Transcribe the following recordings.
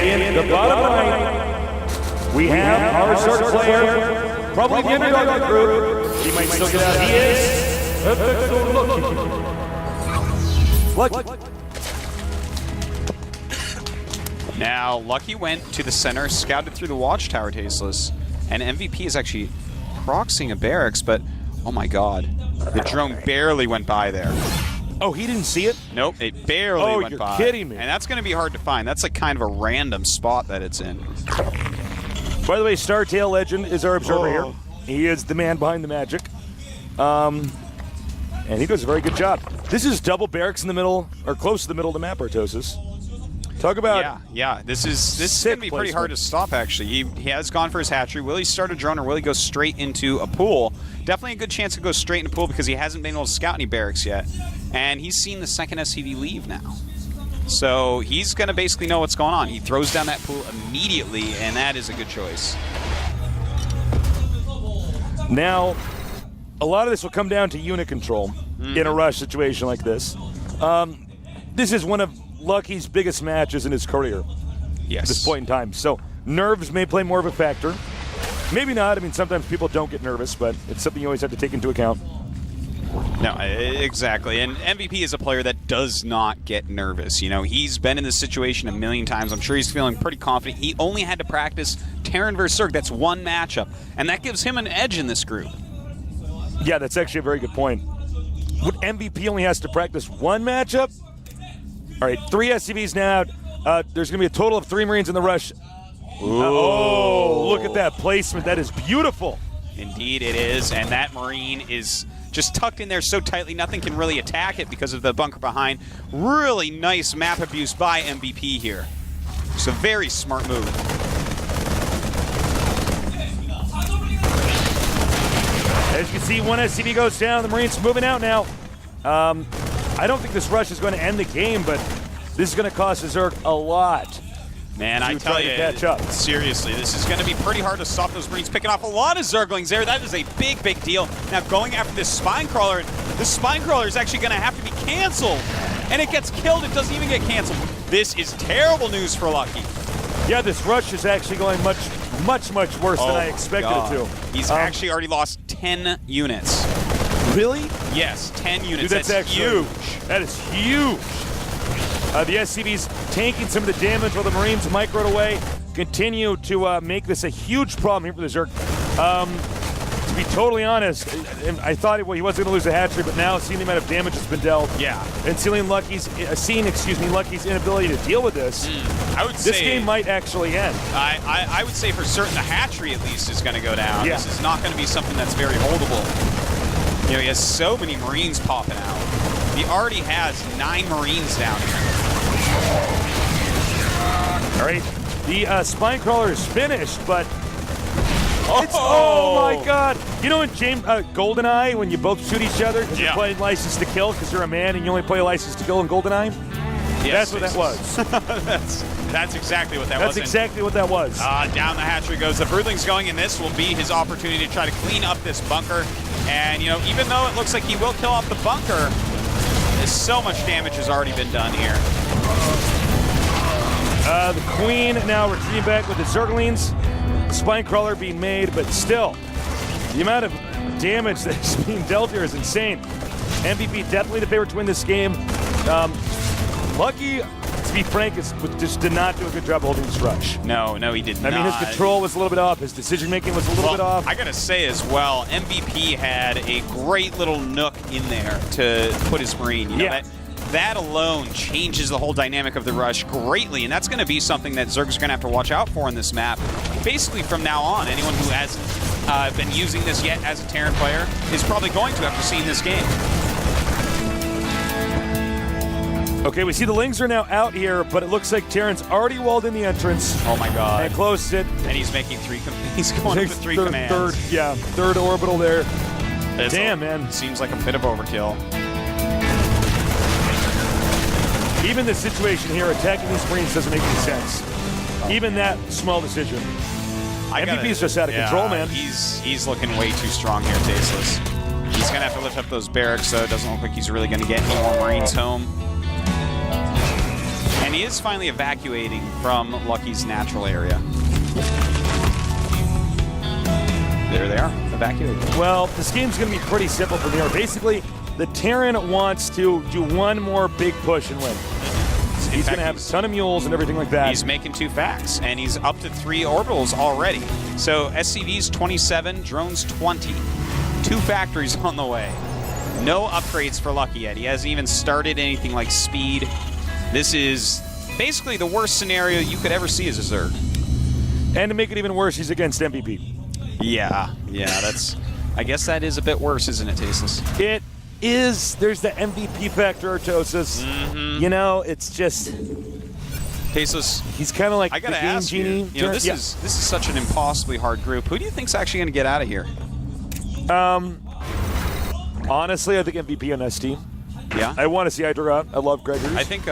And in the bottom right, we have our Zerg player, probably the underdog of the group. He might still get out. He is FXOLucky. Now, Lucky went to the center, scouted through the watchtower, Tasteless, and MVP is actually proxying a barracks, but oh my god, the drone barely went by there. Oh, he didn't see it? Nope, it barely went by. Oh, you're kidding me. And that's going to be hard to find. That's like kind of a random spot that it's in. By the way, Startail Legend is our observer here. He is the man behind the magic. And he does a very good job. This is double barracks in the middle, or close to the middle of the map, Artosis. Talk about yeah. This is going to be pretty hard to stop. Actually, he has gone for his hatchery. Will he start a drone or will he go straight into a pool? Definitely a good chance to go straight into pool because he hasn't been able to scout any barracks yet, and he's seen the second SCV leave now. So he's going to basically know what's going on. He throws down that pool immediately, and that is a good choice. Now, a lot of this will come down to unit control in a rush situation like this. This is one of Lucky's biggest matches in his career at this point in time. So nerves may play more of a factor. Maybe not. I mean, sometimes people don't get nervous, but it's something you always have to take into account. No, exactly. And MVP is a player that does not get nervous. You know, he's been in this situation a million times. I'm sure he's feeling pretty confident. He only had to practice Terran versus Zerg. That's one matchup, and that gives him an edge in this group. Yeah, that's actually a very good point. What, MVP only has to practice one matchup? All right, 3 SCVs now. There's going to be a total of 3 Marines in the rush. Oh, look at that placement. That is beautiful. Indeed it is, and that Marine is just tucked in there so tightly nothing can really attack it because of the bunker behind. Really nice map abuse by MVP here. It's a very smart move. As you can see, 1 SCV goes down. The Marines moving out now. I don't think this rush is going to end the game, but this is going to cost the Zerg a lot. Man, I tell you, catch up. Seriously, this is going to be pretty hard to stop those Marines picking off a lot of Zerglings there. That is a big, big deal. Now, going after this Spine Crawler, this Spine Crawler is actually going to have to be canceled. And it gets killed. It doesn't even get canceled. This is terrible news for Lucky. Yeah, this rush is actually going much worse than I expected it to. He's actually already lost 10 units. Really? Yes, 10 units. Dude, that's actually huge. That is huge. The SCV's tanking some of the damage while the Marines micro it away. Continue to make this a huge problem here for the Zerg. To be totally honest, I thought he wasn't going to lose the hatchery, but now seeing the amount of damage that's been dealt, and seeing Lucky's inability to deal with this, I would say this game might actually end. I would say for certain the hatchery at least is going to go down. Yeah. This is not going to be something that's very holdable. You know, he has so many Marines popping out. He already has 9 Marines down here. All right, the Spine Crawler is finished, but oh my God! You know in GoldenEye, when you both shoot each other because you're playing License to Kill because you're a man and you only play License to Kill in GoldenEye? Yes, that's what that was. That's exactly what that was. That's exactly what that was. Down the hatchery goes. The Broodling's going, and this will be his opportunity to try to clean up this bunker. And, you know, even though it looks like he will kill off the bunker, so much damage has already been done here. The Queen now retreating back with the Zerglings. Spine Crawler being made, but still, the amount of damage that's being dealt here is insane. MVP definitely the favorite to win this game. Lucky, to be frank, just did not do a good job holding this rush. No, he did not. I mean, his control was a little bit off. His decision-making was a little bit off. I got to say as well, MVP had a great little nook in there to put his Marine. You know, that alone changes the whole dynamic of the rush greatly, and that's going to be something that Zerg's going to have to watch out for in this map. Basically, from now on, anyone who hasn't been using this yet as a Terran player is probably going to after seeing this game. Okay, we see the Lings are now out here, but it looks like Terran's already walled in the entrance. Oh my God. And closed it. And he's making 3 he's going up to 3 commands. Third orbital there. Damn, man. Seems like a bit of overkill. Even the situation here, attacking these Marines doesn't make any sense. Even that small decision. MVP's just out of control, man. He's looking way too strong here, Tasteless. He's going to have to lift up those barracks, so it doesn't look like he's really going to get any more Marines home. And he is finally evacuating from Lucky's natural area. There they are, evacuated. Well, this game's going to be pretty simple from here. Basically, the Terran wants to do one more big push and win. He's going to have a ton of mules and everything like that. He's making 2 facts, and he's up to 3 orbitals already. So SCV's 27, drones 20. 2 factories on the way. No upgrades for Lucky yet. He hasn't even started anything like speed. This is basically the worst scenario you could ever see as a Zerg. And to make it even worse, he's against MVP. Yeah, that's... I guess that is a bit worse, isn't it, Tasteless? It is. There's the MVP factor, Artosis. You know, it's just... Tasteless, he's kind of like I gotta the game ask genie. you know, this is such an impossibly hard group. Who do you think's actually going to get out of here? Honestly, I think MVP on this team. Yeah? I want to see Hydra out. I love Gregors. I think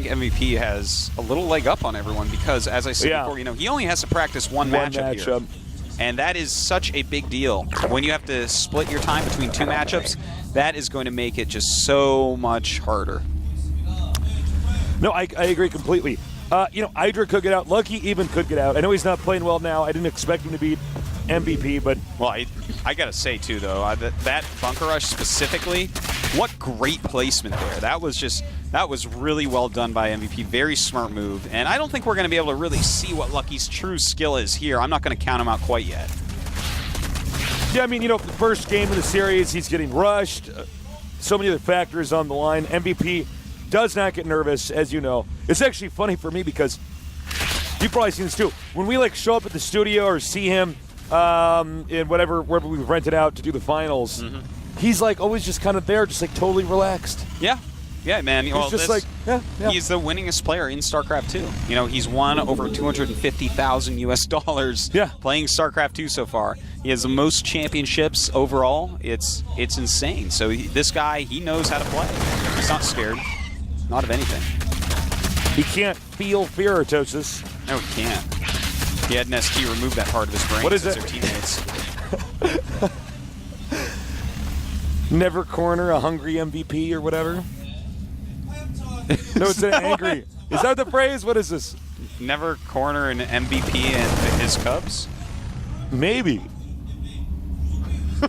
MVP has a little leg up on everyone because, as I said before, you know, he only has to practice one matchup here. And that is such a big deal. When you have to split your time between 2 matchups, that is going to make it just so much harder. No, I agree completely. You know, Hydra could get out. Lucky even could get out. I know he's not playing well now. I didn't expect him to beat MVP, but... Well, I got to say, too, though, that bunker rush specifically, what great placement there. That was really well done by MVP. Very smart move. And I don't think we're going to be able to really see what Lucky's true skill is here. I'm not going to count him out quite yet. Yeah, I mean, you know, the first game of the series, he's getting rushed. So many other factors on the line. MVP does not get nervous, as you know. It's actually funny for me because you've probably seen this too. When we like show up at the studio or see him in wherever we've rented out to do the finals, he's like always just kind of there, just like totally relaxed. Yeah, man. He's just like, yeah. He's the winningest player in StarCraft 2. You know, he's won over $250,000 US playing StarCraft 2 so far. He has the most championships overall. It's insane. So this guy, he knows how to play. He's not scared. Not of anything. He can't feel fear, Artosis. No, he can't. He had an ST remove that part of his brain. What is it? Their teammates. Never corner a hungry MVP or whatever. No, it's angry. Is that the phrase? What is this? Never corner an MVP and his cubs? Maybe.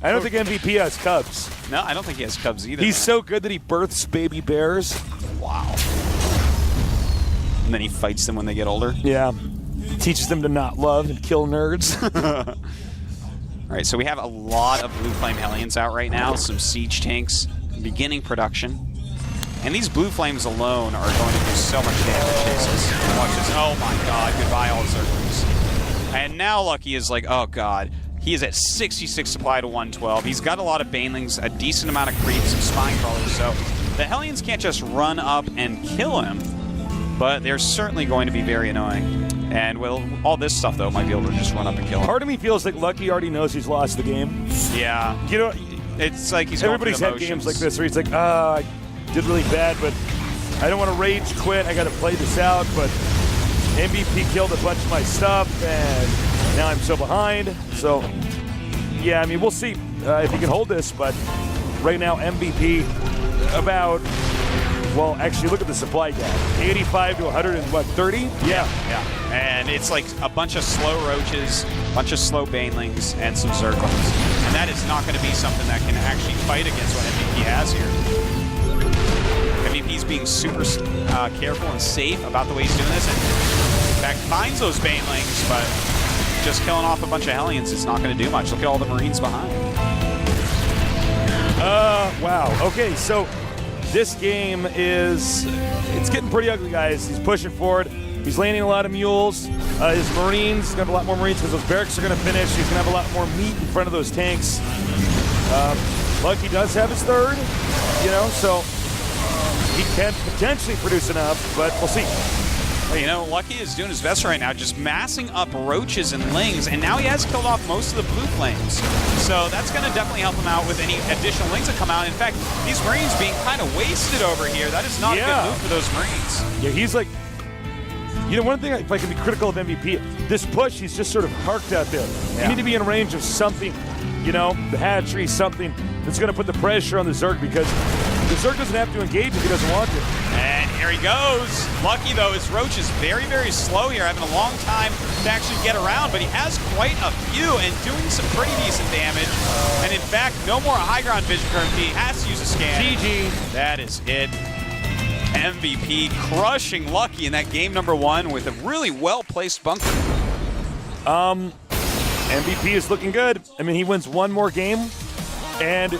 I don't think MVP has cubs. No, I don't think he has cubs either. He's so good that he births baby bears. Wow. And then he fights them when they get older? Yeah. Teaches them to not love and kill nerds. All right, so we have a lot of Blue Flame Hellions out right now, some siege tanks, beginning production. And these Blue Flames alone are going to do so much damage. Watch this. Oh my god, goodbye all Zerglings. And now Lucky is like, oh god. He is at 66 supply to 112. He's got a lot of Banelings, a decent amount of creeps, some Spine Crawlers, so the Hellions can't just run up and kill him, but they're certainly going to be very annoying. And with all this stuff, though, might be able to just run up and kill him. Part of me feels like Lucky already knows he's lost the game. Yeah. You know, it's like he's everybody's had games like this where he's like, I did really bad, but I don't want to rage quit. I got to play this out, but MVP killed a bunch of my stuff, and now I'm so behind. So, yeah, I mean, we'll see if he can hold this, but right now MVP about, well, actually, look at the supply gap. 85 to 130? Yeah. And it's like a bunch of slow roaches, a bunch of slow banelings, and some Zerglings. And that is not going to be something that can actually fight against what MVP has here. MVP's being super careful and safe about the way he's doing this. And in fact, finds those banelings, but just killing off a bunch of Hellions is not going to do much. Look at all the Marines behind. Wow. Okay, so this game it's getting pretty ugly, guys. He's pushing forward. He's landing a lot of mules. His Marines, he's going to have a lot more Marines because those barracks are going to finish. He's going to have a lot more meat in front of those tanks. Lucky does have his third, you know, so he can potentially produce enough, but we'll see. Well, you know, Lucky is doing his best right now, just massing up roaches and lings, and now he has killed off most of the Blue Flames. So that's going to definitely help him out with any additional lings that come out. In fact, these Marines being kind of wasted over here. That is not a good move for those Marines. Yeah, he's like, you know, one thing, if I can be critical of MVP, this push, he's just sort of parked out there. You need to be in range of something, you know, the hatchery, something. that's going to put the pressure on the Zerg, because the Zerg doesn't have to engage if he doesn't want to. And here he goes. Lucky, though, his Roach is very, very slow here, having a long time to actually get around, but he has quite a few and doing some pretty decent damage. And in fact, no more high ground vision currently. He has to use a scan. GG. That is it. MVP crushing Lucky in that game number 1 with a really well-placed bunker. MVP is looking good. I mean, he wins one more game, and